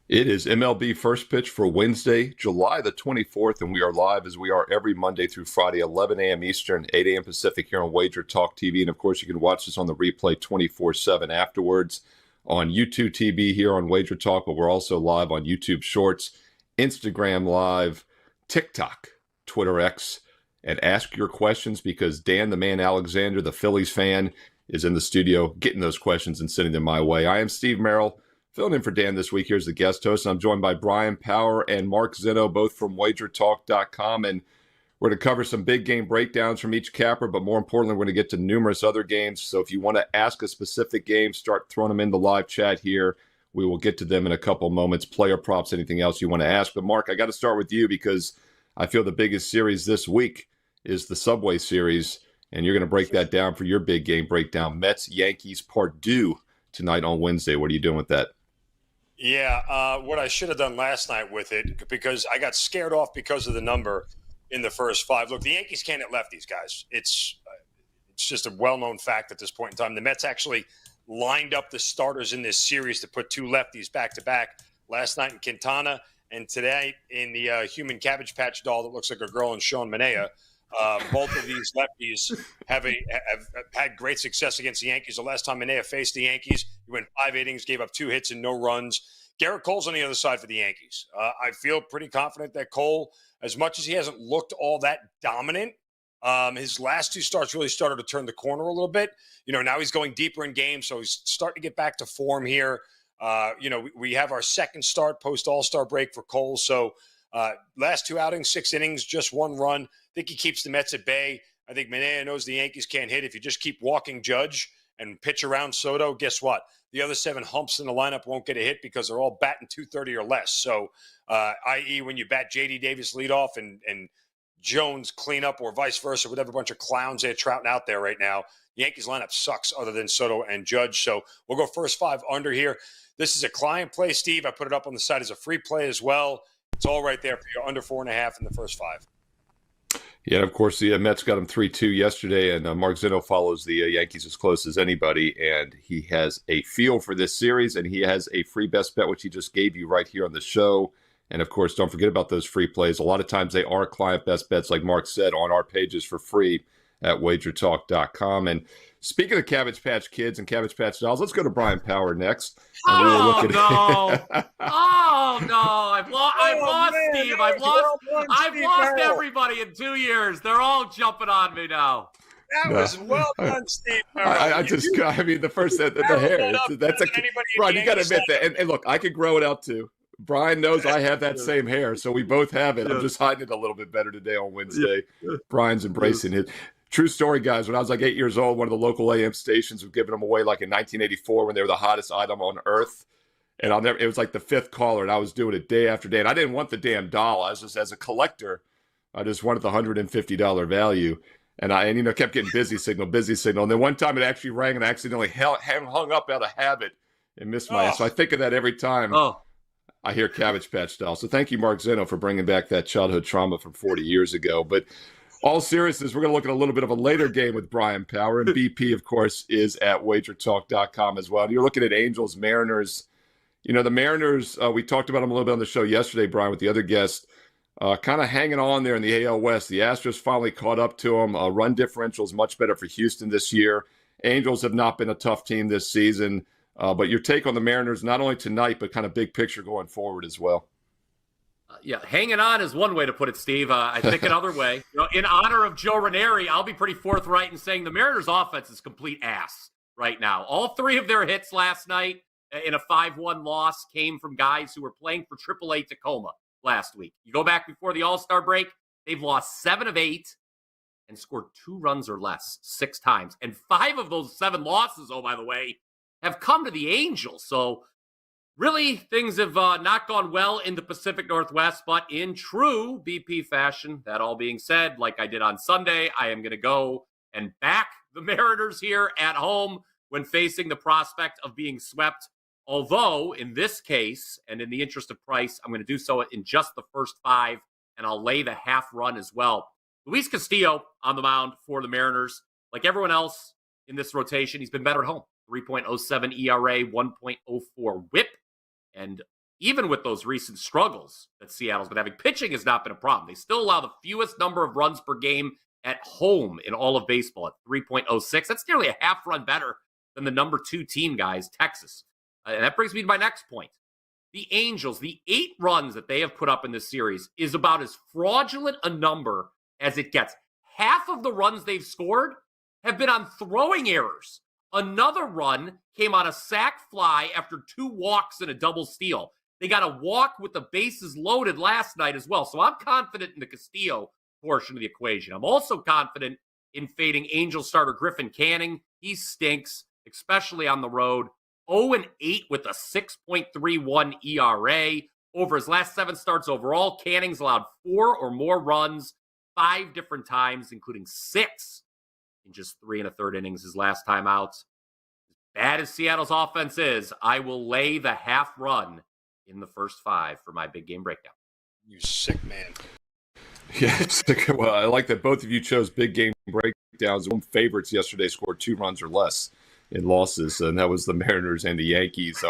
It is MLB First Pitch for Wednesday, July the 24th, and we are live as we are every Monday through Friday, 11 a.m. Eastern, 8 a.m. Pacific here on WagerTalk TV. And of course, you can watch this on the replay 24/7 afterwards on YouTube TV here on WagerTalk, but we're also live on YouTube Shorts, Instagram Live, TikTok, Twitter X, and ask your questions because Dan the Man Alexander, the Phillies fan, is in the studio getting those questions and sending them my way. I am Steve Merrill. Filling in for Dan this week. Here's the guest host. I'm joined by Bryan Power and Mark Zinno, both from WagerTalk.com. And we're going to cover some big game breakdowns from each capper, but more importantly, we're going to get to numerous other games. So if you want to ask a specific game, start throwing them in the live chat here. We will get to them in a couple moments. Player props, anything else you want to ask. But Mark, I got to start with you because I feel the biggest series this week is the Subway Series. And you're going to break that down for your big game breakdown. Mets, Yankees, part due tonight on Wednesday. What are you doing with that? Yeah, what I should have done last night with it, because I got scared off because of the number in the first five. Look, the Yankees can't hit lefties, guys. It's just a well-known fact at this point in time. The Mets actually lined up the starters in this series to put two lefties back-to-back last night in Quintana and today in the human Cabbage Patch doll that looks like a girl in Sean Manea. Both of these lefties have had great success against the Yankees. The last time Manea faced the Yankees, he went 5 innings, gave up 2 hits and no runs. Garrett Cole's on the other side for the Yankees. I feel pretty confident that Cole, as much as he hasn't looked all that dominant, his last 2 starts really started to turn the corner a little bit. Now he's going deeper in games, so he's starting to get back to form here. We have our second start post All-Star break for Cole, so last 2 outings, 6 innings, just 1 run. I think he keeps the Mets at bay. I think Manea knows the Yankees can't hit. If you just keep walking Judge and pitch around Soto, guess what? The other 7 humps in the lineup won't get a hit because they're all batting 230 or less. So, i.e., when you bat J.D. Davis leadoff and Jones clean up or vice versa, whatever bunch of clowns they're trouting out there right now, the Yankees lineup sucks other than Soto and Judge. So we'll go first 5 under here. This is a client play, Steve. I put it up on the side as a free play as well. It's all right there for you, under 4.5 in the first 5. Yeah, of course, the Mets got him 3-2 yesterday, and Mark Zinno follows the Yankees as close as anybody, and he has a feel for this series, and he has a free best bet, which he just gave you right here on the show. And, of course, don't forget about those free plays. A lot of times they are client best bets, like Mark said, on our pages for free at WagerTalk.com. And speaking of Cabbage Patch Kids and Cabbage Patch dolls, let's go to Bryan Power next. No! Oh no! I've lost Steve. I've lost everybody in 2 years. They're all jumping on me now. That was well done, Steve. The first the hair. That's Brian. You got to admit that. And look, I could grow it out too. Brian knows I have that same hair, so we both have it. I'm just hiding it a little bit better today on Wednesday. Brian's embracing it. True story, guys. When I was like 8 years old, one of the local AM stations was giving them away like in 1984 when they were the hottest item on earth. And it was like the 5th caller, and I was doing it day after day. And I didn't want the damn doll. I was just, as a collector, I just wanted the $150 value. And kept getting busy signal. And then one time it actually rang, and I accidentally hung up out of habit and missed my. So I think of that every time I hear Cabbage Patch doll. So thank you, Mark Zinno, for bringing back that childhood trauma from 40 years ago. But all seriousness, we're going to look at a little bit of a later game with Bryan Power. And BP, of course, is at WagerTalk.com as well. And you're looking at Angels, Mariners. The Mariners, we talked about them a little bit on the show yesterday, Brian, with the other guests, kind of hanging on there in the AL West. The Astros finally caught up to them. Run differential is much better for Houston this year. Angels have not been a tough team this season. But your take on the Mariners, not only tonight, but kind of big picture going forward as well. Hanging on is one way to put it, Steve. I think another way, in honor of Joe Ranieri, I'll be pretty forthright in saying the Mariners' offense is complete ass right now. All 3 of their hits last night in a 5-1 loss came from guys who were playing for AAA Tacoma last week. You go back before the All-Star break, they've lost 7 of 8 and scored 2 runs or less 6 times. And 5 of those 7 losses, oh, by the way, have come to the Angels. So really, things have not gone well in the Pacific Northwest, but in true BP fashion, that all being said, like I did on Sunday, I am going to go and back the Mariners here at home when facing the prospect of being swept. Although, in this case, and in the interest of price, I'm going to do so in just the first 5, and I'll lay the half run as well. Luis Castillo on the mound for the Mariners. Like everyone else in this rotation, he's been better at home. 3.07 ERA, 1.04 WHIP, and even with those recent struggles that Seattle's been having, pitching has not been a problem. They still allow the fewest number of runs per game at home in all of baseball at 3.06. That's nearly a half run better than the number 2 team, guys, Texas. And that brings me to my next point. The Angels, the 8 runs that they have put up in this series is about as fraudulent a number as it gets. Half of the runs they've scored have been on throwing errors. Another run came on a sac fly after 2 walks and a double steal. They got a walk with the bases loaded last night as well. So I'm confident in the Castillo portion of the equation. I'm also confident in fading Angels starter Griffin Canning. He stinks, especially on the road. 0-8 with a 6.31 ERA. Over his last 7 starts overall, Canning's allowed 4 or more runs 5 different times, including 6 in just 3 1/3 innings his last time out. As bad as Seattle's offense is, I will lay the half run in the first 5 for my big game breakdown. You sick man. Yeah, well, I like that both of you chose big game breakdowns. One favorites yesterday scored 2 runs or less in losses, and that was the Mariners and the Yankees.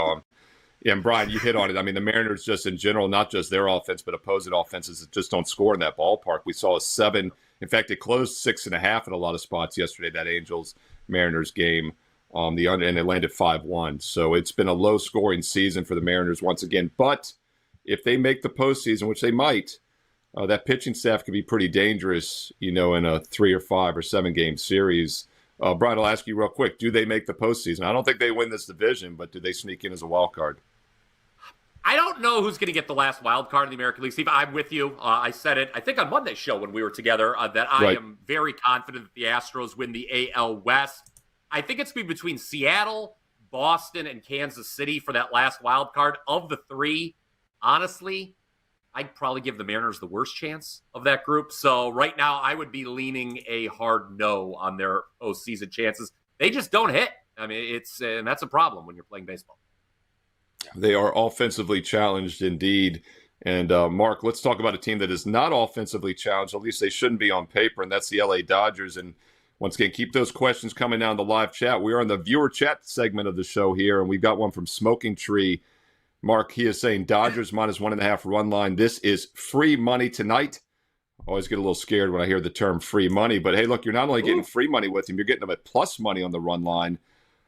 And Brian, you hit on it. I mean, the Mariners just in general, not just their offense, but opposing offenses that just don't score in that ballpark. We saw a 7. In fact, it closed 6.5 in a lot of spots yesterday, that Angels-Mariners game. And it landed 5-1. So it's been a low-scoring season for the Mariners once again. But if they make the postseason, which they might, that pitching staff could be pretty dangerous, in a 3 or 5 or 7 game series. Brian, I'll ask you real quick. Do they make the postseason? I don't think they win this division, but do they sneak in as a wild card? I don't know who's going to get the last wild card in the American League. Steve, I'm with you. I said it, I think, on Monday's show when we were together, that I am very confident that the Astros win the AL West. I think it's going to be between Seattle, Boston, and Kansas City for that last wild card. Of the 3, honestly, I'd probably give the Mariners the worst chance of that group. So right now, I would be leaning a hard no on their postseason chances. They just don't hit. I mean, and that's a problem when you're playing baseball. They are offensively challenged indeed. And Mark, let's talk about a team that is not offensively challenged. At least they shouldn't be on paper, and that's the LA Dodgers. And once again, keep those questions coming down the live chat. We are in the viewer chat segment of the show here, and we've got one from Smoking Tree. Mark, he is saying Dodgers minus 1.5 run line. This is free money tonight. I always get a little scared when I hear the term free money. But, hey, look, you're not only getting free money with him, you're getting them at plus money on the run line.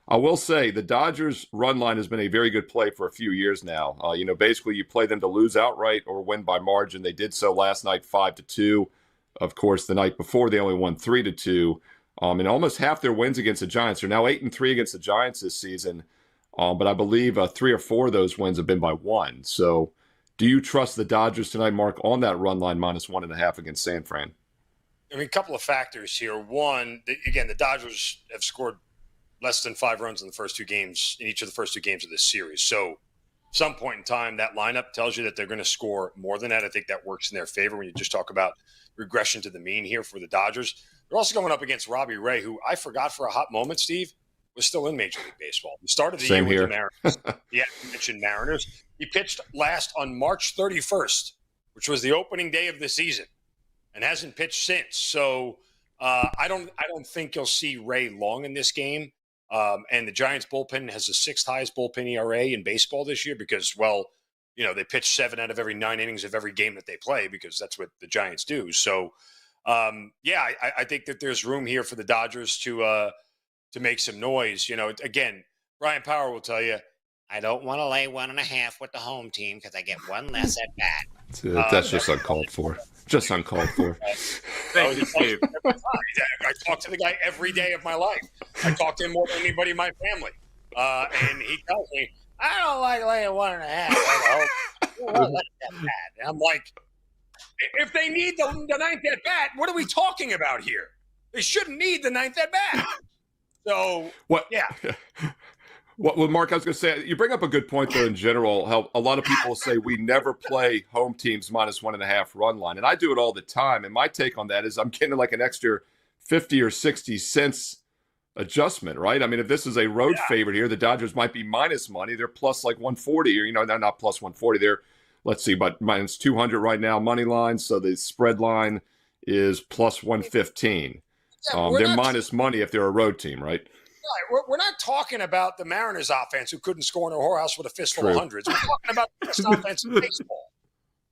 I will say the Dodgers run line has been a very good play for a few years now. Basically you play them to lose outright or win by margin. They did so last night 5-2. Of course, the night before they only won 3-2. And almost half their wins against the Giants are now 8-3 against the Giants this season. But I believe 3 or 4 of those wins have been by 1. So do you trust the Dodgers tonight, Mark, on that run line minus 1.5 against San Fran? I mean, a couple of factors here. One, again, the Dodgers have scored less than 5 runs in the first 2 games, in each of the first 2 games of this series. So at some point in time, that lineup tells you that they're going to score more than that. I think that works in their favor when you just talk about regression to the mean here for the Dodgers. They're also going up against Robbie Ray, who I forgot for a hot moment, Steve, was still in Major League Baseball. He started the year with the Mariners. Yeah, you mentioned Mariners. He pitched last on March 31st, which was the opening day of the season, and hasn't pitched since. So I don't think you'll see Ray long in this game. And the Giants bullpen has the 6th highest bullpen ERA in baseball this year because, they pitch 7 out of every 9 innings of every game that they play because that's what the Giants do. So, I think that there's room here for the Dodgers to make some noise. Again, Brian Power will tell you, I don't want to lay 1.5 with the home team because I get 1 less at bat. That's just uncalled for. Just uncalled for. Thank you, Steve. I talk to the guy every day of my life. I talk to him more than anybody in my family. And he tells me, I don't like laying 1.5. And I'm like, if they need the 9th at bat, what are we talking about here? They shouldn't need the 9th at bat. So, what? Yeah. Well, Mark, I was going to say, you bring up a good point, though, in general, how a lot of people say we never play home teams minus 1.5 run line. And I do it all the time. And my take on that is I'm getting like an extra 50 or 60 cents adjustment, right? I mean, if this is a road favorite here, the Dodgers might be minus money. They're plus like 140, or, they're not plus 140. They're, let's see, but minus 200 right now, money line. So the spread line is plus 115. They're minus money if they're a road team, right? We're not talking about the Mariners offense who couldn't score in a whorehouse with a fistful of hundreds. We're talking about the best offense in baseball.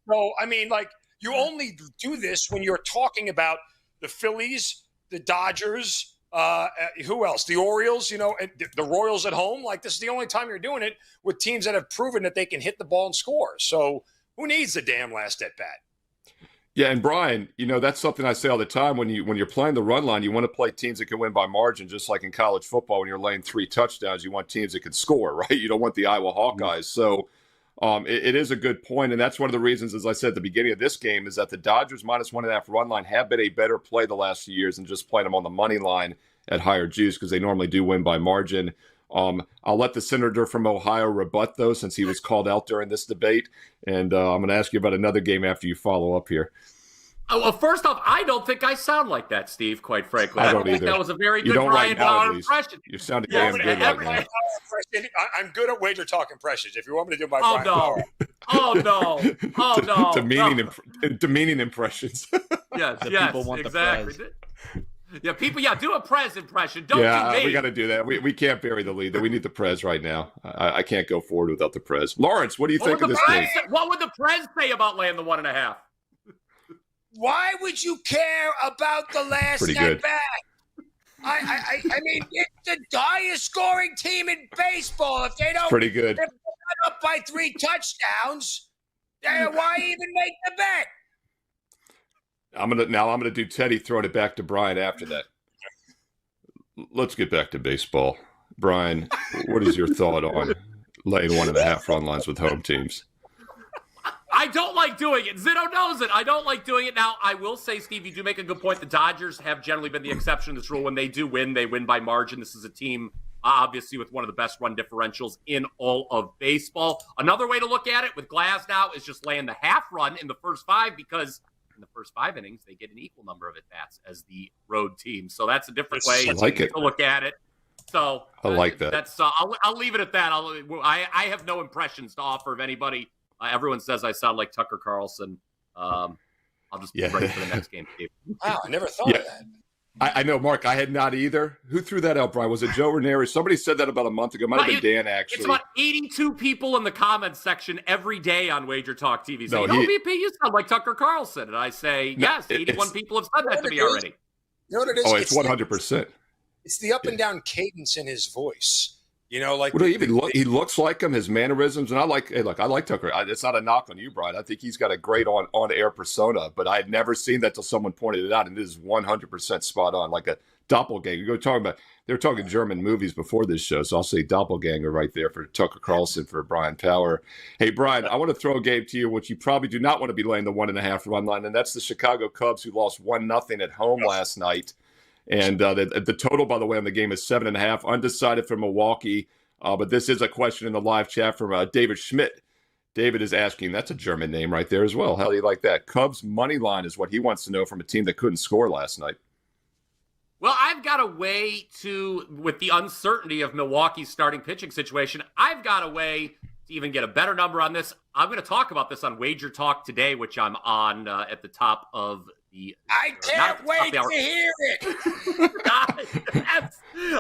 So, I mean, like, you only do this when you're talking about the Phillies, the Dodgers, who else? The Orioles, and the Royals at home. Like, this is the only time you're doing it with teams that have proven that they can hit the ball and score. So who needs the damn last at bat? Yeah, and Brian, that's something I say all the time. When you're playing the run line, you want to play teams that can win by margin, just like in college football. When you're laying 3 touchdowns, you want teams that can score, right? You don't want the Iowa Hawkeyes. So it is a good point, and that's one of the reasons, as I said at the beginning of this game, is that the Dodgers -1.5 run line have been a better play the last few years than just playing them on the money line at higher juice, because they normally do win by margin. I'll let the senator from Ohio rebut, though, since he was called out during this debate. And I'm going to ask you about another game after you follow up here. Oh, well, first off, I don't think I sound like that, Steve, quite frankly. I don't think either. that was a very good Bryan Bauer impression. You're sounding damn good right now. I'm good at WagerTalk impressions. If you want me to do my Bryan Bauer. Oh, no. Demeaning impressions. Yes, people want exactly. The yeah, people, do a Prez impression. Don't do me. We got to do that. We can't bury the lead. We need the Prez right now. I can't go forward without the Prez. Lawrence, what do you think of this game? What would the Prez say about laying the 1.5? Why would you care about the last at bat? I mean, it's the highest scoring team in baseball. If they don't, pretty good. If they're up by 3 touchdowns, why even make the bet? I'm gonna do Teddy throwing it back to Brian after that. Let's get back to baseball. Brian, what is your thought on laying 1.5 run lines with home teams? I don't like doing it. Zinno knows it. I don't like doing it. Now, I will say, Steve, you do make a good point. The Dodgers have generally been the exception to this rule. When they do win, they win by margin. This is a team, obviously, with one of the best run differentials in all of baseball. Another way to look at it with Glasnow is just laying the half run in the first 5, because in the first 5 innings, they get an equal number of at-bats as the road team. So that's a different way to look at it. So I like that. That's I'll leave it at that. I have no impressions to offer of anybody. Everyone says I sound like Tucker Carlson. I'll just be ready for the next game, Steve. Wow, I never thought of that. I know, Mark. I had not either. Who threw that out, Brian? Was it Joe Ranieri? Somebody said that about a month ago. Might have been Dan, actually. It's about 82 people in the comments section every day on WagerTalk TV saying, VP, you sound like Tucker Carlson. And I say, yes, 81 people have said that to me already. You know what it is? Oh, it's 100%. It's the up and down cadence in his voice. He looks like him, his mannerisms, and I like Tucker. It's not a knock on you, Brian. I think he's got a great on-air persona, but I had never seen that till someone pointed it out, and it is 100% spot on, like a doppelganger. They were talking German movies before this show, so I'll say doppelganger right there for Tucker Carlson for Brian Power. Hey, Brian, I want to throw a game to you, which you probably do not want to be laying the 1.5 run line, and that's the Chicago Cubs, who lost 1-0 at home last night. And the total, by the way, on the game is 7.5, undecided for Milwaukee. But this is a question in the live chat from David Schmidt. David is asking, that's a German name right there as well. How do you like that? Cubs money line is what he wants to know from a team that couldn't score last night. Well, I've got a way with the uncertainty of Milwaukee's starting pitching situation, I've got a way to even get a better number on this. I'm going to talk about this on WagerTalk today, which I'm on at the top of the. I can't wait to hear it.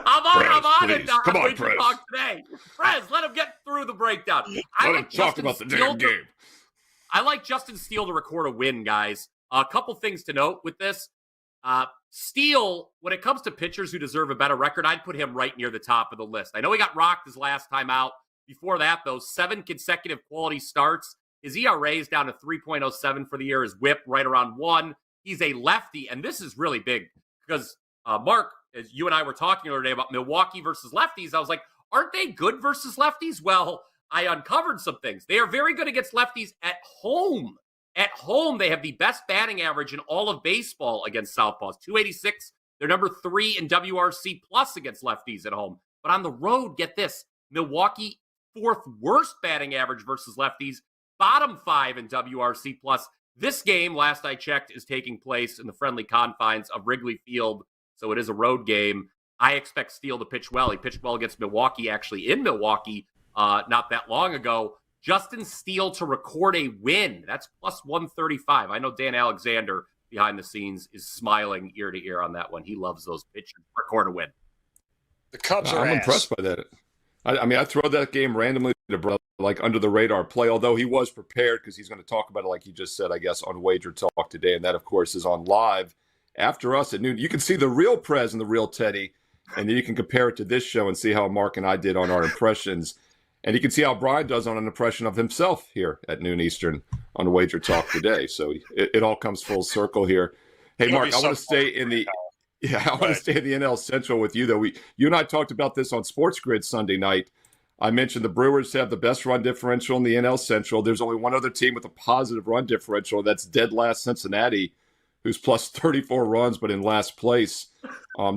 I'm on please. it now. Come on, WagerTalk today. Prez, let him get through the breakdown. Let him talk about the damn game. I like Justin Steele to record a win, guys. A couple things to note with this. Steele, when it comes to pitchers who deserve a better record, I'd put him right near the top of the list. I know he got rocked his last time out. Before that, though, 7 consecutive quality starts. His ERA is down to 3.07 for the year. His whip right around 1. He's a lefty, and this is really big because, Mark, as you and I were talking the other day about Milwaukee versus lefties, I was like, aren't they good versus lefties? Well, I uncovered some things. They are very good against lefties at home. At home, they have the best batting average in all of baseball against southpaws, 286. They're number 3 in WRC plus against lefties at home. But on the road, get this, Milwaukee, 4th worst batting average versus lefties, bottom 5 in WRC plus. This game, last I checked, is taking place in the friendly confines of Wrigley Field, so it is a road game. I expect Steele to pitch well. He pitched well against Milwaukee, actually in Milwaukee, not that long ago. Justin Steele to record a win. That's plus 135. I know Dan Alexander behind the scenes is smiling ear to ear on that one. He loves those pitchers. Record a win. The Cubs are I'm impressed by that. I mean, I throw that game randomly to brother, like under the radar play, although he was prepared because he's going to talk about it, like he just said, I guess, on Wager Talk today. And that, of course, is on live after us at noon. You can see the real Prez and the real Teddy, and then you can compare it to this show and see how Mark and I did on our impressions. And you can see how Bryan does on an impression of himself here at noon Eastern on Wager Talk today. So it all comes full circle here. Hey, Mark, I want to stay in the want to stay in the NL Central with you, though. You and I talked about this on Sports Grid Sunday night. I mentioned the Brewers have the best run differential in the NL Central. There's only one other team with a positive run differential. That's dead last Cincinnati, who's plus 34 runs, but in last place.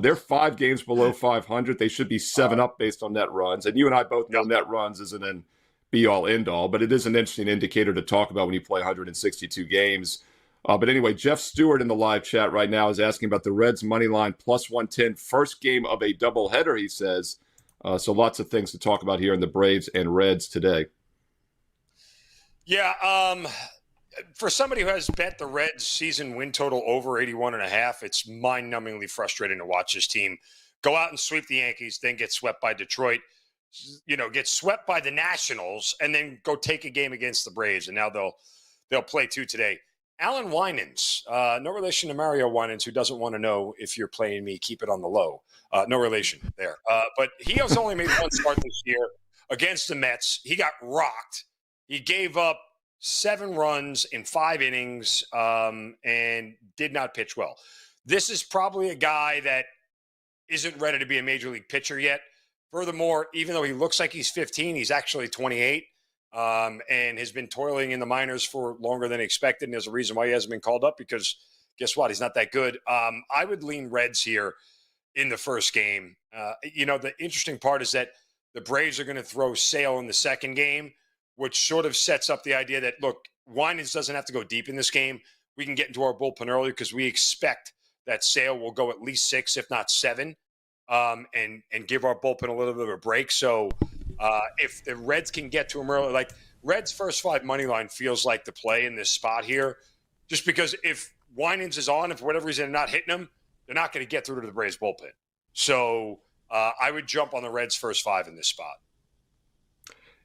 They're 5 games below 500. They should be 7 up based on net runs. And you and I both know net runs isn't an be-all, end-all, but it is an interesting indicator to talk about when you play 162 games. But anyway, Jeff Stewart in the live chat right now is asking about the Reds' money line plus 110, first game of a doubleheader, he says. So lots of things to talk about here in the Braves and Reds today. Yeah, for somebody who has bet the Reds season win total over 81.5, it's mind-numbingly frustrating to watch this team go out and sweep the Yankees, then get swept by Detroit, get swept by the Nationals, and then go take a game against the Braves. And now they'll play 2 today. Alan Winans, no relation to Mario Winans, who doesn't want to know if you're playing me, keep it on the low. No relation there. But he has only made 1 start this year against the Mets. He got rocked. He gave up 7 runs in 5 innings and did not pitch well. This is probably a guy that isn't ready to be a major league pitcher yet. Furthermore, even though he looks like he's 15, he's actually 28. And has been toiling in the minors for longer than expected. And there's a reason why he hasn't been called up, because guess what? He's not that good. I would lean Reds here in the first game. The interesting part is that the Braves are going to throw Sale in the second game, which sort of sets up the idea that, look, Winans doesn't have to go deep in this game. We can get into our bullpen early because we expect that Sale will go at least 6, if not 7, and give our bullpen a little bit of a break. So, if the Reds can get to him early, like Reds first 5 money line feels like the play in this spot here, just because if Winans is on, if for whatever reason they're not hitting him, they're not going to get through to the Braves bullpen. So I would jump on the Reds first 5 in this spot.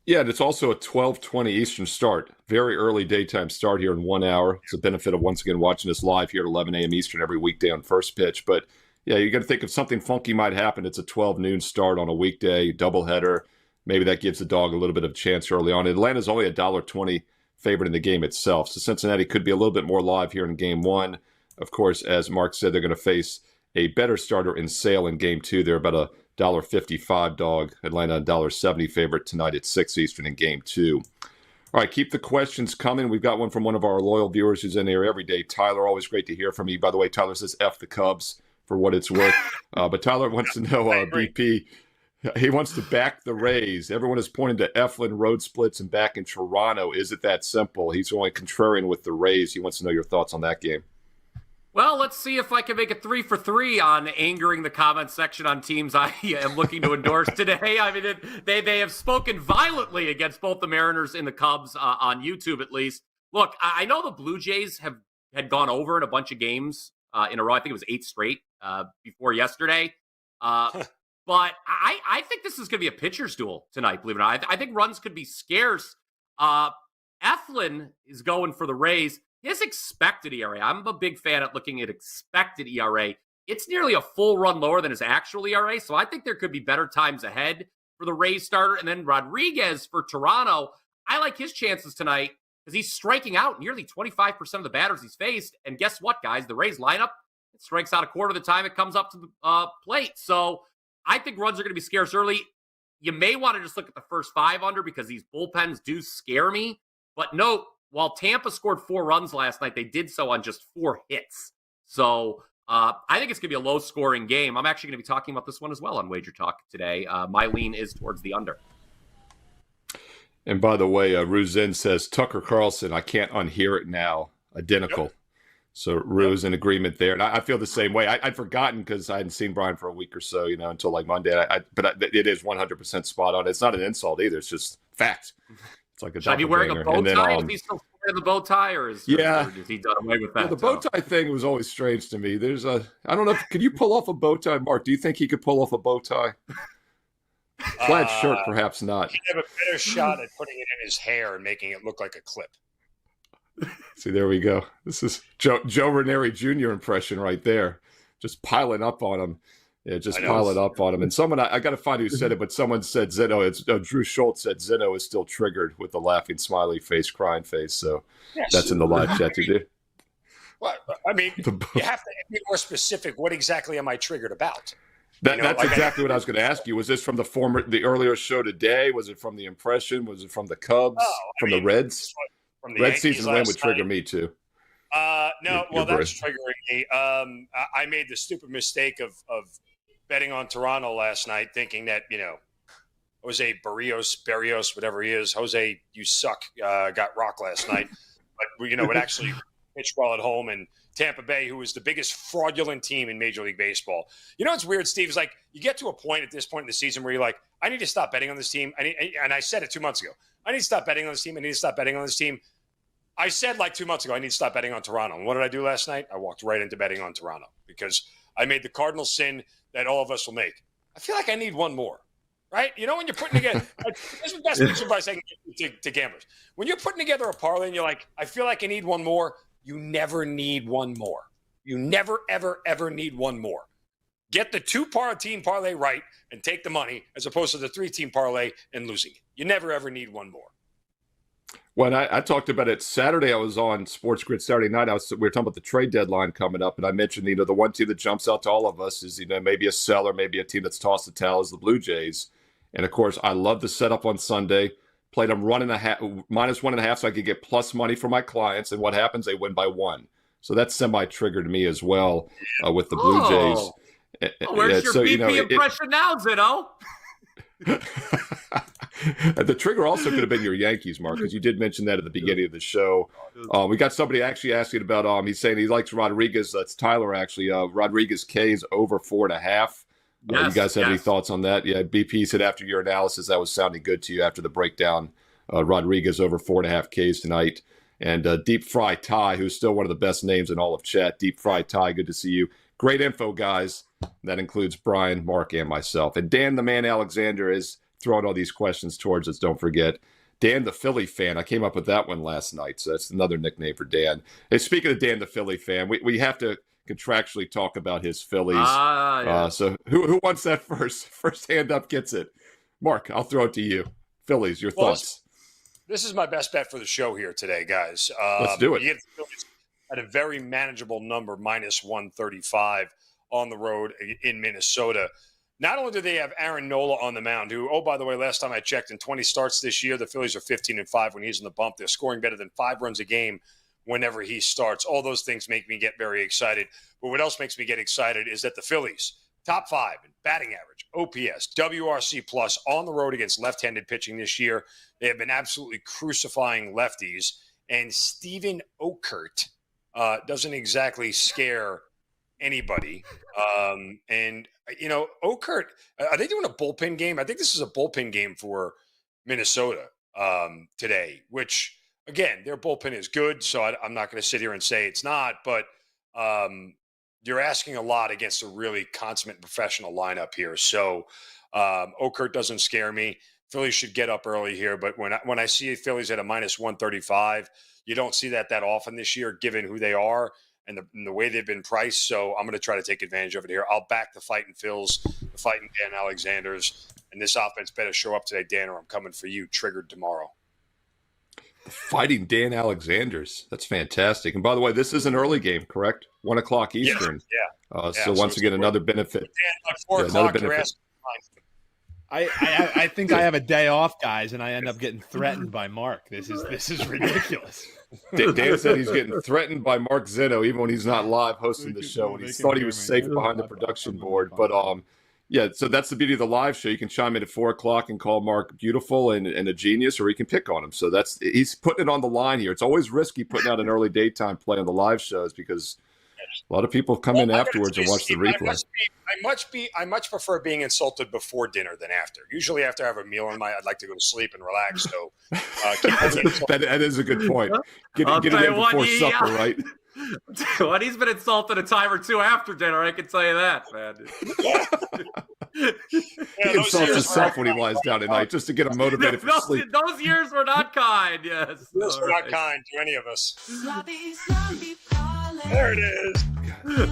Yeah, and it's also a 12:20 Eastern start. Very early daytime start here in 1 hour. It's a benefit of, once again, watching this live here at 11 a.m. Eastern every weekday on First Pitch. But, yeah, you're going to think if something funky might happen, it's a 12 noon start on a weekday, doubleheader. Maybe that gives the dog a little bit of chance early on. Atlanta's only a $1.20 favorite in the game itself. So Cincinnati could be a little bit more live here in game 1. Of course, as Mark said, they're going to face a better starter in Sale in game 2. They're about a $1.55 dog. Atlanta a $1.70 favorite tonight at 6 Eastern in game 2. All right, keep the questions coming. We've got one from one of our loyal viewers who's in here every day. Tyler, always great to hear from you. By the way, Tyler says F the Cubs for what it's worth. But Tyler wants to know, BP, he wants to back the Rays. Everyone is pointing to Eflin, road splits, and back in Toronto. Is it that simple? He's only contrarian with the Rays. He wants to know your thoughts on that game. Well, let's see if I can make a 3 for 3 on angering the comment section on teams I am looking to endorse today. I mean, they have spoken violently against both the Mariners and the Cubs on YouTube, at least. Look, I know the Blue Jays had gone over in a bunch of games in a row. I think it was 8 straight before yesterday. But I think this is going to be a pitcher's duel tonight, believe it or not. I think runs could be scarce. Eflin is going for the Rays. His expected ERA, I'm a big fan at looking at expected ERA. It's nearly a full run lower than his actual ERA, so I think there could be better times ahead for the Rays starter. And then Rodriguez for Toronto, I like his chances tonight because he's striking out nearly 25% of the batters he's faced. And guess what, guys? The Rays lineup, it strikes out a quarter of the time it comes up to the plate. So I think runs are going to be scarce early. You may want to just look at the first 5 under because these bullpens do scare me. But note, while Tampa scored 4 runs last night, they did so on just 4 hits. So I think it's going to be a low-scoring game. I'm actually going to be talking about this one as well on Wager Talk today. My lean is towards the under. And by the way, Ruzin says, Tucker Carlson, I can't unhear it now. Identical. Yep. So Rue's in agreement there. And I feel the same way. I'd forgotten because I hadn't seen Bryan for a week or so, until like Monday. But it is 100% spot on. It's not an insult either. It's just fact. It's like a Should I be wearing a bow tie if he's still understand the bow tie, or is he done away with that? Well, the bow tie thing was always strange to me. I don't know. Can you pull off a bow tie, Mark? Do you think he could pull off a bow tie? Plaid shirt, perhaps not. He'd have a better shot at putting it in his hair and making it look like a clip. See, there we go. This is Joe Ranieri Jr. impression right there. Just piling up on him. Yeah, just piling up on him. And someone, I got to find who said it, but someone said Zinno. Drew Schultz said Zinno is still triggered with the laughing, smiley face, crying face. So that's in the live chat today. Well, I mean, you have to be more specific. What exactly am I triggered about? That's exactly what I was going to ask you. Was this from the earlier show today? Was it from the impression? Was it from the Cubs? From the Reds? From the Red Yankees season win would trigger me too. No, that's triggering me. I made the stupid mistake of betting on Toronto last night, thinking that, Jose Barrios, whatever he is, Jose, you suck, got rocked last night. But, it actually pitched well at home. And Tampa Bay, who is the biggest fraudulent team in Major League Baseball. What's weird, Steve, is you get to a point at this point in the season where you're like, I need to stop betting on this team. And I said it 2 months ago. I need to stop betting on this team. I need to stop betting on this team. I said 2 months ago, I need to stop betting on Toronto. And what did I do last night? I walked right into betting on Toronto because I made the cardinal sin that all of us will make. I feel like I need one more, right? When you're putting together – this is the best piece of advice I can give to gamblers. When you're putting together a parlay and you're like, I feel like I need one more, you never need one more. You never, ever, ever need one more. Get the two-team parlay right and take the money as opposed to the three-team parlay and losing it. You never, ever need one more. When I talked about it Saturday, I was on Sports Grid Saturday night. We were talking about the trade deadline coming up, and I mentioned, the one team that jumps out to all of us is, maybe a seller, maybe a team that's tossed the towel is the Blue Jays. And of course, I love the setup on Sunday. Played them -1.5, so I could get plus money for my clients. And what happens? They win by 1. So that's semi-triggered me as well with the Blue Jays. Where's your BP impression now, Zinno? The trigger also could have been your Yankees, Mark, because you did mention that at the beginning of the show. We got somebody actually asking about, he's saying he likes Rodriguez. That's Tyler, actually. Rodriguez K's over 4.5. You guys have any thoughts on that? Yeah, BP said after your analysis, that was sounding good to you after the breakdown. Rodriguez over 4.5 Ks tonight. And Deep Fry Ty, who's still one of the best names in all of chat. Deep Fry Ty, good to see you. Great info, guys. That includes Bryan, Mark, and myself. And Dan the Man Alexander is throwing all these questions towards us, don't forget. Dan the Philly fan. I came up with that one last night, so that's another nickname for Dan. Hey, speaking of Dan the Philly fan, we have to contractually talk about his Phillies. So who wants that first? First hand up gets it. Mark, I'll throw it to you. Phillies, your thoughts. This is my best bet for the show here today, guys. Let's do it. You get the Phillies at a very manageable number, -135 on the road in Minnesota. Not only do they have Aaron Nola on the mound, who, by the way, last time I checked, in 20 starts this year, the Phillies are 15-5 when he's in the bump. They're scoring better than 5 runs a game whenever he starts. All those things make me get very excited. But what else makes me get excited is that the Phillies, top 5 in batting average, OPS, WRC+, on the road against left-handed pitching this year. They have been absolutely crucifying lefties. And Steven Okert doesn't exactly scare anybody. Okert, are they doing a bullpen game? I think this is a bullpen game for Minnesota today, which, again, their bullpen is good, so I'm not going to sit here and say it's not, but you're asking a lot against a really consummate professional lineup here. So Okert doesn't scare me. Phillies should get up early here, but when I see Phillies at a -135, you don't see that often this year, given who they are and the way they've been priced. So I'm going to try to take advantage of it here. I'll back the Fighting Phils, the Fighting Dan Alexanders, and this offense better show up today, Dan, or I'm coming for you, triggered tomorrow. The Fighting Dan Alexanders. That's fantastic. And by the way, this is an early game, correct? 1 o'clock Eastern. Yeah. So once again, another benefit. Dan, 4 o'clock, you're asking. I think I have a day off, guys, and I end up getting threatened by Mark. This is ridiculous. Dan said he's getting threatened by Mark Zinno even when he's not live hosting the show, and he thought he was safe behind the production board. But so that's the beauty of the live show. You can chime in at 4 o'clock and call Mark beautiful and a genius, or you can pick on him. So he's putting it on the line here. It's always risky putting out an early daytime play on the live shows because A lot of people come in afterwards and watch the replay. I much prefer being insulted before dinner than after. Usually after I have a meal I'd like to go to sleep and relax. So that is a good point. Get it in before supper, right? When he's been insulted a time or two after dinner, I can tell you that, man. He insults himself when he lies down at night just to get him motivated for sleep. Those years were not kind, yes. Those were not kind to any of us. There it is.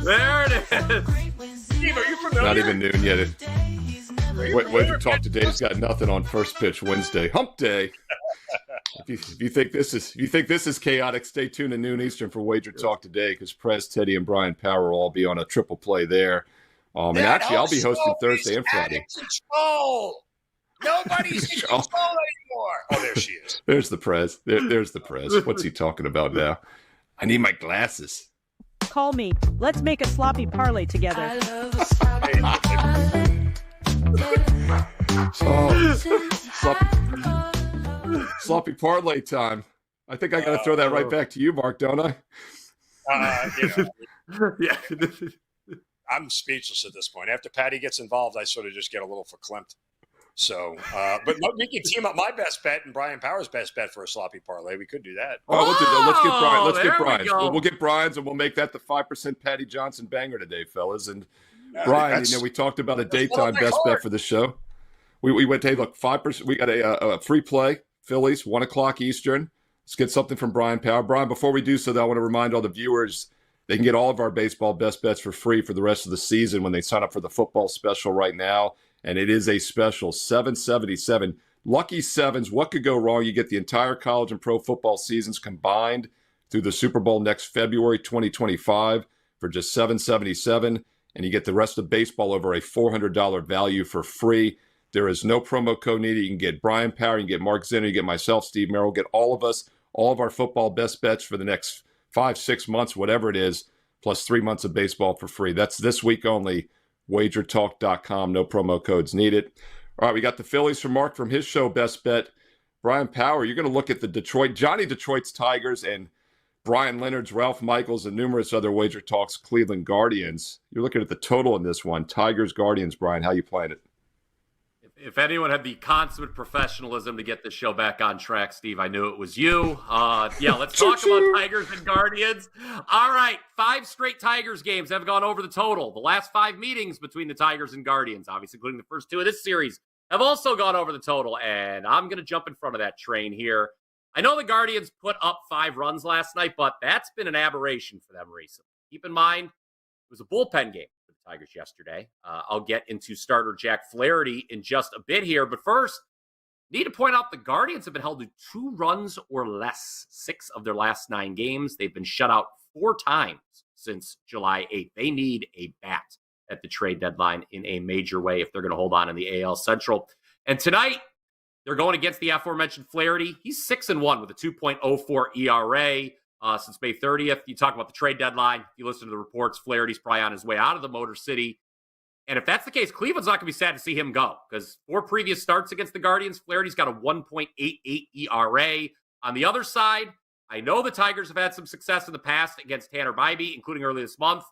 There it is. Steve, are you familiar? Not even noon yet. WagerTalk today's got nothing on First Pitch Wednesday. Hump Day. If you think this is chaotic, stay tuned to noon Eastern for WagerTalk today because Prez, Teddy, and Brian Power will all be on a triple play there. And actually, I'll be hosting Thursday and Friday. Nobody's in control anymore. Oh, there she is. There's the Prez. There's the Prez. What's he talking about now? I need my glasses. Call me. Let's make a sloppy parlay together. Sloppy parlay time. I think I got to throw that right back to you, Mark, don't I? Yeah. I'm speechless at this point. After Patty gets involved, I sort of just get a little verklempt. So, but we can team up my best bet and Brian Power's best bet for a sloppy parlay. We could do that. Oh, we'll do that. Let's get Brian. Let's get Brian's. We'll get Brian's, and we'll make that the 5% Patty Johnson banger today, fellas. And Brian, we talked about a daytime best bet for the show. We went, hey, look, 5%. We got a free play, Phillies, 1:00 Eastern. Let's get something from Brian Power. Brian, before we do so, though, I want to remind all the viewers they can get all of our baseball best bets for free for the rest of the season when they sign up for the football special right now. And it is a special, $777. Lucky sevens. What could go wrong? You get the entire college and pro football seasons combined through the Super Bowl next February 2025 for just $777. And you get the rest of baseball over a $400 value for free. There is no promo code needed. You can get Brian Power, you can get Mark Zinno, you get myself, Steve Merrill, get all of us, all of our football best bets for the next 5-6 months, whatever it is, plus 3 months of baseball for free. That's this week only. WagerTalk.com. No promo codes needed. All right, we got the Phillies from Mark from his show Best Bet. Brian Power, you're going to look at the Detroit's Tigers and Brian Leonard's, Ralph Michaels, and numerous other WagerTalk's Cleveland Guardians. You're looking at the total in this one. Tigers, Guardians, Brian. How you playing it? If anyone had the consummate professionalism to get this show back on track, Steve, I knew it was you. Let's talk about Tigers and Guardians. All right, 5 straight Tigers games have gone over the total. The last 5 meetings between the Tigers and Guardians, obviously including the first 2 of this series, have also gone over the total, and I'm going to jump in front of that train here. I know the Guardians put up 5 runs last night, but that's been an aberration for them recently. Keep in mind, it was a bullpen game. Tigers yesterday. I'll get into starter Jack Flaherty in just a bit here, but first, need to point out the Guardians have been held to 2 runs or less 6 of their last 9 games. They've been shut out 4 times since July 8th. They need a bat at the trade deadline in a major way if they're going to hold on in the AL Central. And tonight, they're going against the aforementioned Flaherty. He's 6-1 with a 2.04 ERA. Since May 30th. You talk about the trade deadline. If you listen to the reports, Flaherty's probably on his way out of the Motor City. And if that's the case, Cleveland's not going to be sad to see him go because 4 previous starts against the Guardians, Flaherty's got a 1.88 ERA. On the other side, I know the Tigers have had some success in the past against Tanner Bybee, including early this month.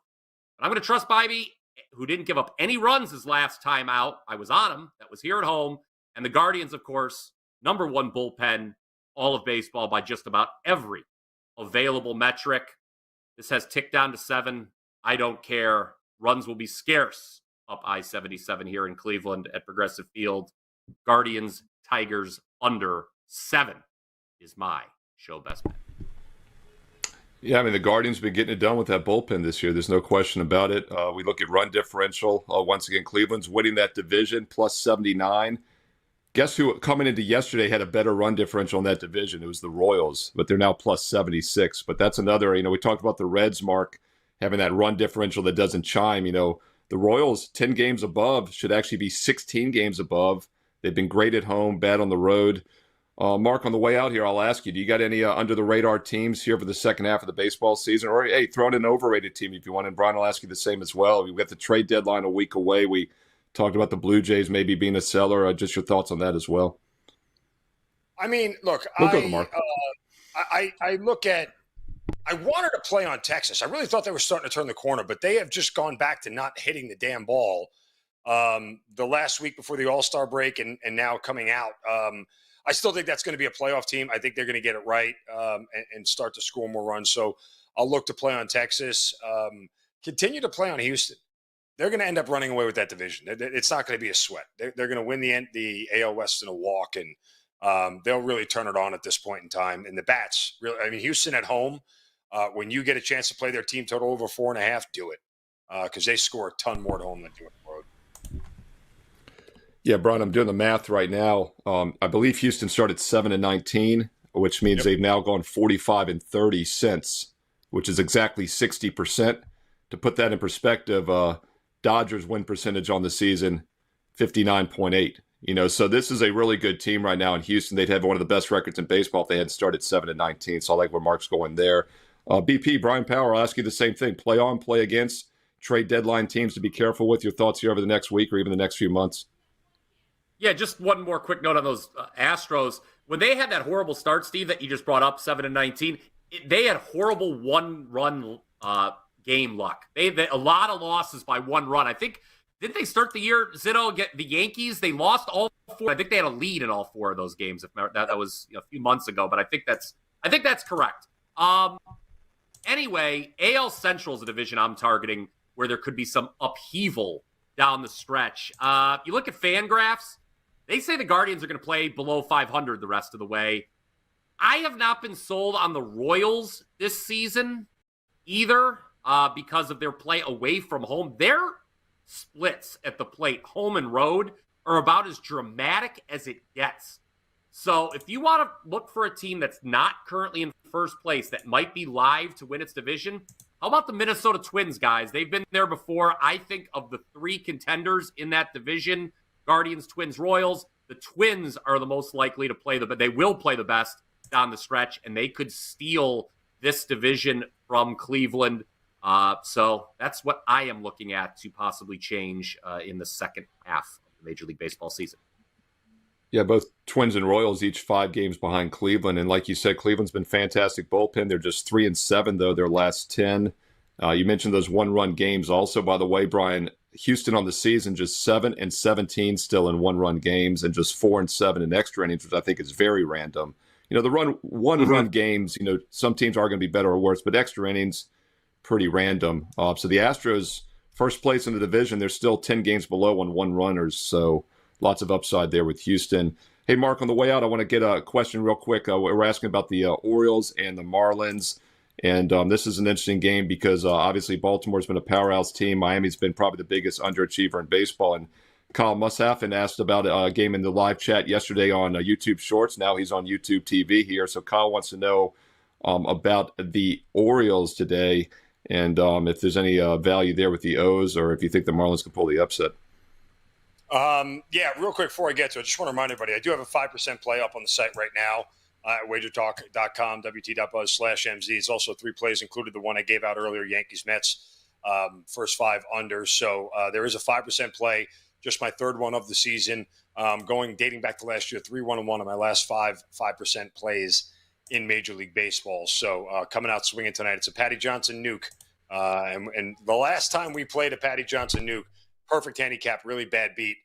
But I'm going to trust Bybee, who didn't give up any runs his last time out. I was on him. That was here at home. And the Guardians, of course, number 1 bullpen, all of baseball by just about every available metric. This has ticked down to 7. I don't care. Runs will be scarce up I-77 here in Cleveland at Progressive Field. Guardians, Tigers, under 7 is my show best bet. Yeah, I mean, the Guardians have been getting it done with that bullpen this year. There's no question about it. We look at run differential. Once again, Cleveland's winning that division, plus 79. Guess who coming into yesterday had a better run differential in that division? It was the Royals, but they're now plus 76. But that's another, we talked about the Reds, Mark, having that run differential that doesn't chime. The Royals, 10 games above, should actually be 16 games above. They've been great at home, bad on the road. Mark, on the way out here, I'll ask you, do you got any under-the-radar teams here for the second half of the baseball season? Or, hey, throw in an overrated team if you want. And Brian will ask you the same as well. We've got the trade deadline a week away. We talked about the Blue Jays maybe being a seller. Just your thoughts on that as well. I mean, look, we'll go to Mark. I look at I wanted to play on Texas. I really thought they were starting to turn the corner, but they have just gone back to not hitting the damn ball the last week before the All-Star break and now coming out. I still think that's going to be a playoff team. I think they're going to get it right and start to score more runs. So I'll look to play on Texas. Continue to play on Houston. They're going to end up running away with that division. It's not going to be a sweat. They're going to win the AL West in a walk, and they'll really turn it on at this point in time. And the bats, really, I mean, Houston at home, when you get a chance to play their team total over 4.5, do it because they score a ton more at home than do on the road. Yeah, Brian, I'm doing the math right now. I believe Houston started 7-19, which means they've now gone 45-30 since, which is exactly 60%. To put that in perspective, Dodgers win percentage on the season, 59.8. So this is a really good team right now in Houston. They'd have one of the best records in baseball if they had started 7-19. So I like where Mark's going there. BP, Brian Power, I'll ask you the same thing. Play on, play against, trade deadline teams to be careful with. Your thoughts here over the next week or even the next few months? Yeah, just one more quick note on those Astros. When they had that horrible start, Steve, that you just brought up, 7-19, they had horrible one-run game luck. They had a lot of losses by one run. I think, didn't they start the year, Zinno, get the Yankees? They lost all 4. I think they had a lead in all 4 of those games. If that was a few months ago, but I think that's correct. Anyway, AL Central is a division I'm targeting where there could be some upheaval down the stretch. You look at FanGraphs. They say the Guardians are going to play below 500 the rest of the way. I have not been sold on the Royals this season either because of their play away from home. Their splits at the plate, home and road, are about as dramatic as it gets. So if you want to look for a team that's not currently in first place that might be live to win its division, how about the Minnesota Twins, guys? They've been there before. I think of the 3 contenders in that division, Guardians, Twins, Royals, the Twins are the most likely to play but they will play the best down the stretch, and they could steal this division from Cleveland. So that's what I am looking at to possibly change in the second half of the Major League Baseball season. Yeah, both Twins and Royals each 5 games behind Cleveland. And like you said, Cleveland's been fantastic bullpen. They're just 3-7, though, their last 10. You mentioned those one-run games also, by the way, Brian. Houston on the season just 7-17 still in one-run games and just 4-7 in extra innings, which I think is very random. The one-run games, some teams are going to be better or worse, but extra innings, pretty random. So the Astros, first place in the division, they're still 10 games below on one-runners, so lots of upside there with Houston. Hey, Mark, on the way out, I want to get a question real quick. We're asking about the Orioles and the Marlins. And this is an interesting game because obviously Baltimore's been a powerhouse team. Miami's been probably the biggest underachiever in baseball. And Kyle Mussafen asked about a game in the live chat yesterday on YouTube Shorts. Now he's on YouTube TV here. So Kyle wants to know about the Orioles today and if there's any value there with the O's or if you think the Marlins can pull the upset. Yeah, real quick before I get to it, I just want to remind everybody, I do have a 5% play up on the site right now. At WagerTalk.com, WT.buzz/MZ. It's also 3 plays, included the one I gave out earlier, Yankees-Mets, first 5 under. So there is a 5% play, just my 3rd one of the season, dating back to last year, 3-1-1 of my last 5% plays in Major League Baseball. So coming out swinging tonight, it's a Patty Johnson nuke. And the last time we played a Patty Johnson nuke, perfect handicap, really bad beat.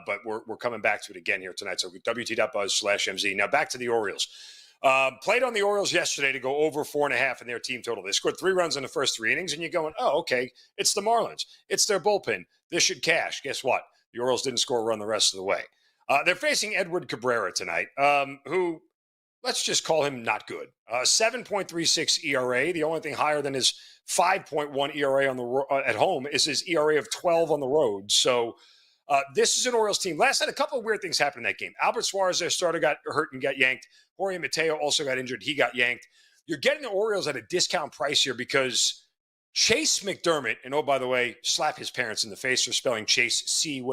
But we're coming back to it again here tonight. So WT.buzz/MZ. Now back to the Orioles. Played on the Orioles yesterday to go over 4.5 in their team total. They scored 3 runs in the first 3 innings, and you're going, oh, okay, it's the Marlins. It's their bullpen. This should cash. Guess what? The Orioles didn't score a run the rest of the way. They're facing Edward Cabrera tonight, who, let's just call him not good. 7.36 ERA. The only thing higher than his 5.1 ERA at home is his ERA of 12 on the road. So this is an Orioles team. Last night, a couple of weird things happened in that game. Albert Suarez, their starter, got hurt and got yanked. Jorge Mateo also got injured. He got yanked. You're getting the Orioles at a discount price here because Chase McDermott, and oh, by the way, slap his parents in the face for spelling Chase, C-H-A-Y-C-E.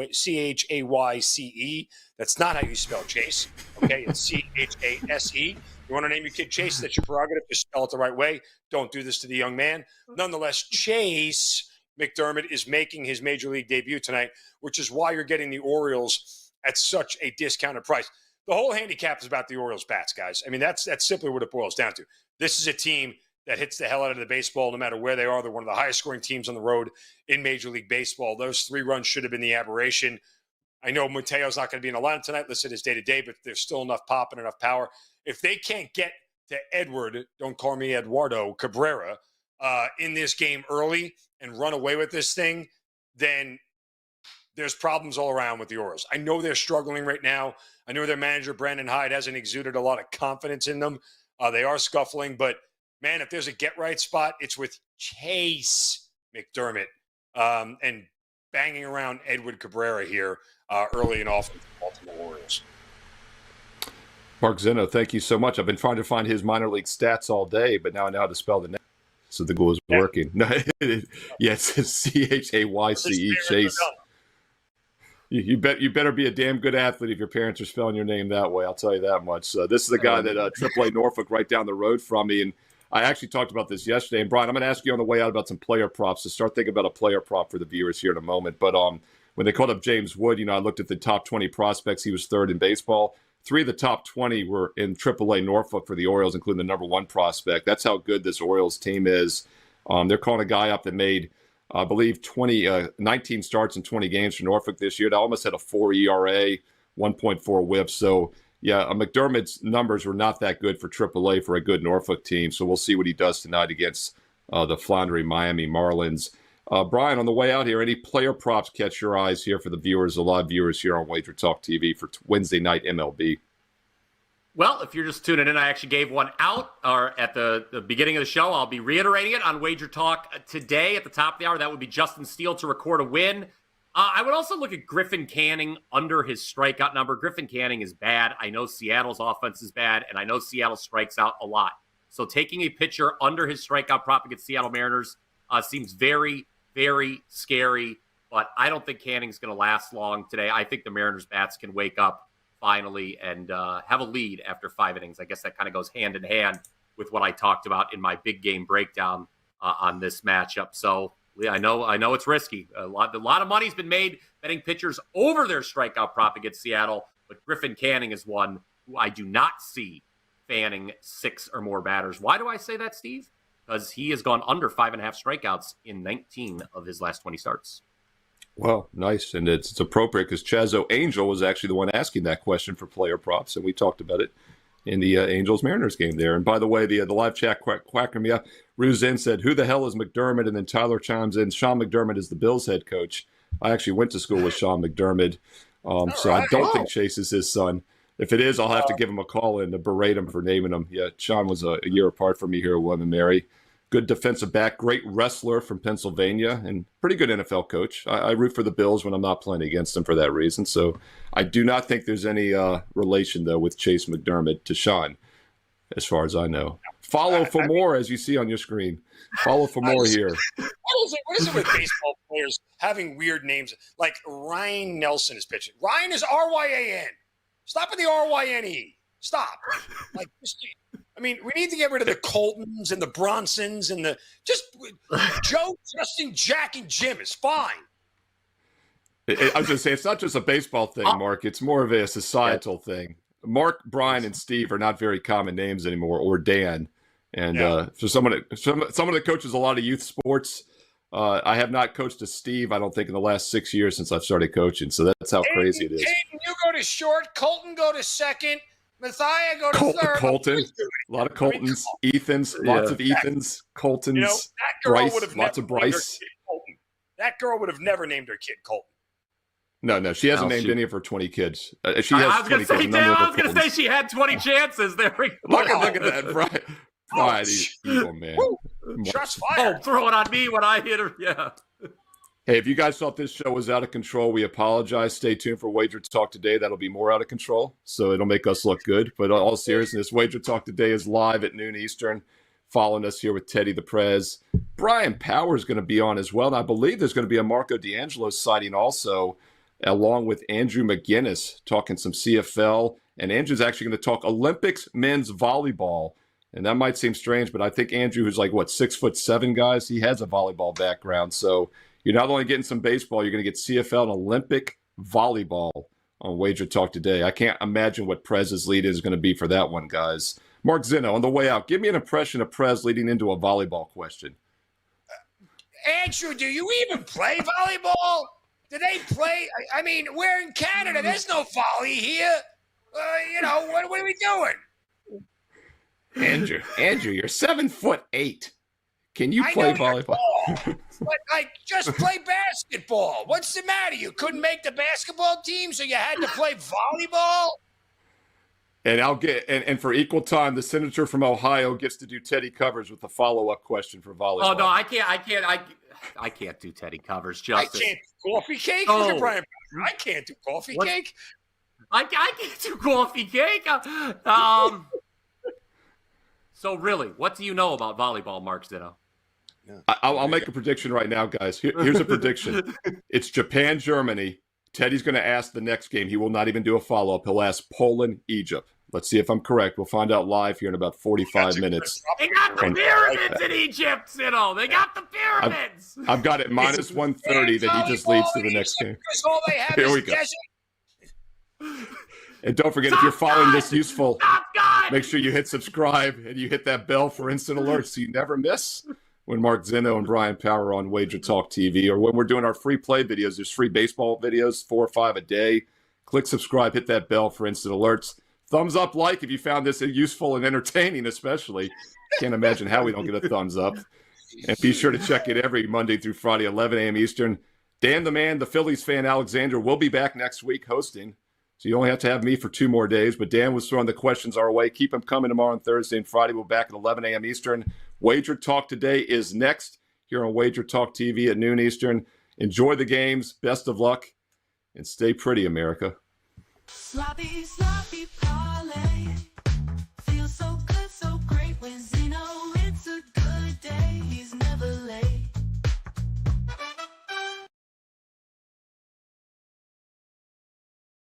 That's not how you spell Chase, okay? It's C-H-A-S-E. You want to name your kid Chase? That's your prerogative. Just spell it the right way. Don't do this to the young man. Nonetheless, Chase McDermott is making his Major League debut tonight, which is why you're getting the Orioles at such a discounted price. The whole handicap is about the Orioles bats, guys. I mean, that's simply what it boils down to. This is a team that hits the hell out of the baseball no matter where they are. They're one of the highest scoring teams on the road in Major League Baseball. Those 3 runs should have been the aberration. I know Mateo's not going to be in the lineup tonight, listed as day-to-day, but there's still enough pop and enough power. If they can't get to Edward, don't call me Eduardo, Cabrera, in this game early and run away with this thing, then there's problems all around with the Orioles. I know they're struggling right now. I know their manager, Brandon Hyde, hasn't exuded a lot of confidence in them. They are scuffling, but man, if there's a get-right spot, it's with Chase McDermott and banging around Edward Cabrera here early and often for the Baltimore Orioles. Mark Zinno, thank you so much. I've been trying to find his minor league stats all day, but now I know how to spell the name. So the goal is working. No, yes, Chayce, Chase. You better be a damn good athlete if your parents are spelling your name that way. I'll tell you that much. This is the guy that AAA Norfolk right down the road from me, and I actually talked about this yesterday. And Bryan, I'm going to ask you on the way out about some player props. So start thinking about a player prop for the viewers here in a moment. But when they called up James Wood, I looked at the top 20 prospects. He was 3rd in baseball. 3 of the top 20 were in AAA Norfolk for the Orioles, including the number 1 prospect. That's how good this Orioles team is. They're calling a guy up that made, I believe, 19 starts in 20 games for Norfolk this year. They almost had a 4 ERA, 1.4 whip. So, yeah, McDermott's numbers were not that good for AAA for a good Norfolk team. So we'll see what he does tonight against the floundering Miami Marlins. Bryan, on the way out here, any player props catch your eyes here for the viewers, the live viewers here on WagerTalk TV for Wednesday night MLB? Well, if you're just tuning in, I actually gave one out or at the beginning of the show. I'll be reiterating it on WagerTalk today at the top of the hour. That would be Justin Steele to record a win. I would also look at Griffin Canning under his strikeout number. Griffin Canning is bad. I know Seattle's offense is bad, and I know Seattle strikes out a lot. So taking a pitcher under his strikeout prop against Seattle Mariners seems very, very scary, but I don't think Canning's going to last long today. I think the Mariners bats can wake up finally and have a lead after 5 innings. I guess that kind of goes hand in hand with what I talked about in my big game breakdown on this matchup. So I know it's risky. A lot of money's been made betting pitchers over their strikeout prop against Seattle, but Griffin Canning is one who I do not see fanning 6 or more batters. Why do I say that, Steve? Because he has gone under 5.5 strikeouts in 19 of his last 20 starts. Well, nice. And it's appropriate because Chazo Angel was actually the one asking that question for player props, and we talked about it in the Angels-Mariners game there. And by the way, the live chat quacker me up. Ruzin said, who the hell is McDermott? And then Tyler chimes in, Sean McDermott is the Bills head coach. I actually went to school with Sean McDermott, so I don't think Chase is his son. If it is, I'll have to give him a call and to berate him for naming him. Yeah, Sean was a year apart from me here at William & Mary. Good defensive back, great wrestler from Pennsylvania, and pretty good NFL coach. I root for the Bills when I'm not playing against them for that reason. So I do not think there's any relation, though, with Chase McDermott to Sean, as far as I know. Follow for more, as you see on your screen. Follow for more here. What is it with baseball players having weird names? Like Ryan Nelson is pitching. Ryan is R-Y-A-N. Stop with the R-Y-N-E. Stop. Like, I mean, we need to get rid of the Coltons and the Bronsons and Joe, Justin, Jack, and Jim is fine. I was going to say, it's not just a baseball thing, Mark. It's more of a societal thing. Mark, Bryan, and Steve are not very common names anymore, or Dan. And for someone that coaches a lot of youth sports, I have not coached a Steve, I don't think, in the last 6 years since I've started coaching. So that's how crazy it is. Caden, you go to short. Colton go to second. Mathia go to third. Colton. A lot of Coltons. Ethans. Lots of Ethans. Coltons. Bryce. Lots of Bryce. That girl would have never named her kid Colton. No, she hasn't named any of her 20 kids. She has I was going to say she had 20 chances. There we go. Look at that, Brian, evil man. Shots fired. Oh, throw it on me when I hit her. Yeah. Hey, if you guys thought this show was out of control, we apologize. Stay tuned for WagerTalk today. That'll be more out of control, so it'll make us look good. But all seriousness, WagerTalk today is live at noon Eastern. Following us here with Teddy the Prez. Brian Power is going to be on as well. And I believe there's going to be a Marco D'Angelo sighting also, along with Andrew McGinnis, talking some CFL. And Andrew's actually going to talk Olympics men's volleyball. And that might seem strange, but I think Andrew, who's like, 6'7", guys, he has a volleyball background. So you're not only getting some baseball, you're going to get CFL and Olympic volleyball on WagerTalk today. I can't imagine what Prez's lead is going to be for that one, guys. Mark Zinno, on the way out, give me an impression of Prez leading into a volleyball question. Andrew, do you even play volleyball? Do they play? I mean, we're in Canada. There's no volley here. What are we doing? Andrew, you're 7'8". Can you play volleyball? But just play basketball. What's the matter? You couldn't make the basketball team, so you had to play volleyball? And I'll get and for equal time, the senator from Ohio gets to do Teddy Covers with a follow-up question for volleyball. Oh no, I can't do Teddy Covers. Justice. I can't do coffee cake. Oh. Look at Bryan. I can't do coffee cake. I can't do coffee cake. So really, what do you know about volleyball, Mark Zinno? I'll make a prediction right now, guys. Here's a prediction. It's Japan, Germany. Teddy's going to ask the next game. He will not even do a follow-up. He'll ask Poland, Egypt. Let's see if I'm correct. We'll find out live here in about 45 minutes. They got the pyramids in Egypt, Zinno. They got the pyramids. I've got it minus 130 that he just leads to the next game. All they have Here we go. And don't forget, if you're following this useful, make sure you hit subscribe and you hit that bell for instant alerts so you never miss when Mark Zinno and Bryan Power on WagerTalk TV, or when we're doing our free play videos. There's free baseball videos, 4 or 5 a day. Click subscribe, hit that bell for instant alerts. Thumbs up, like if you found this useful and entertaining, especially. Can't imagine how we don't get a thumbs up. And be sure to check it every Monday through Friday, 11 a.m. Eastern. Dan the Man, the Phillies fan, Alexander, will be back next week hosting. So you only have to have me for 2 more days. But Dan was throwing the questions our way. Keep them coming tomorrow on Thursday and Friday. We'll be back at 11 a.m. Eastern. Wager Talk today is next here on Wager Talk TV at noon Eastern. Enjoy the games. Best of luck. And stay pretty, America. Sloppy, sloppy.